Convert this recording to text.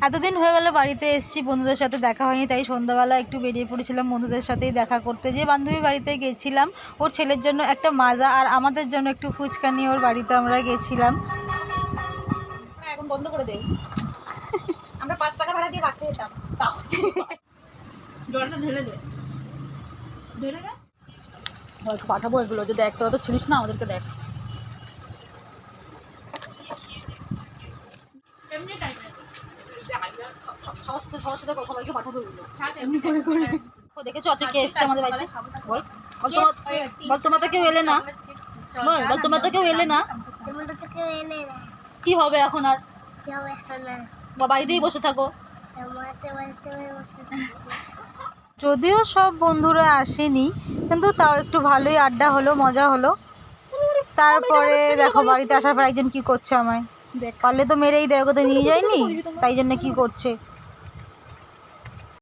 এতদিন হয়ে গেল বাড়িতে এসেছি, বন্ধুদের সাথে দেখা হয়নি, তাই সন্ধ্যাবেলা একটু বেরিয়ে পড়েছিলাম বন্ধুদের সাথেই দেখা করতে। যে বান্ধবীর বাড়িতে গেছিলাম ওর ছেলের জন্য একটা মাজা আর আমাদের জন্য একটু ফুচকা নিয়ে ওর বাড়িতে আমরা গেছিলাম। এখন বন্ধ করে দেই। আমরা 5 টাকা ভাড়া দিয়ে বাসে যেতাম। জলটা ঢেলে দে। ঢেলে দে। পাঠাবো এগুলো, যে দেখ তোরা তো ছিলিস না, আমাদেরকে দেখ। এমনি টাইপের। সবাইকে পাঠাবো এগুলো এমনি করে করে। দেখেছো কে এসছে আমাদের বাড়িতে? বল বল তোমরা তো কেউ এলে না, বল তোমরা তো কেউ এলে না, কি হবে এখন আর? বাড়িতেই বসে থাকো। যদিও সব বন্ধুরা আসেনি, কিন্তু তাও একটু ভালোই আড্ডা হলো, মজা হলো। তারপরে দেখো বাড়িতে আসার পর একজন কি করছে আমায়, পারলে তো মেরেই দেয়, ওকে তো নিয়ে যায়নি, তাই জন্য কি করছে।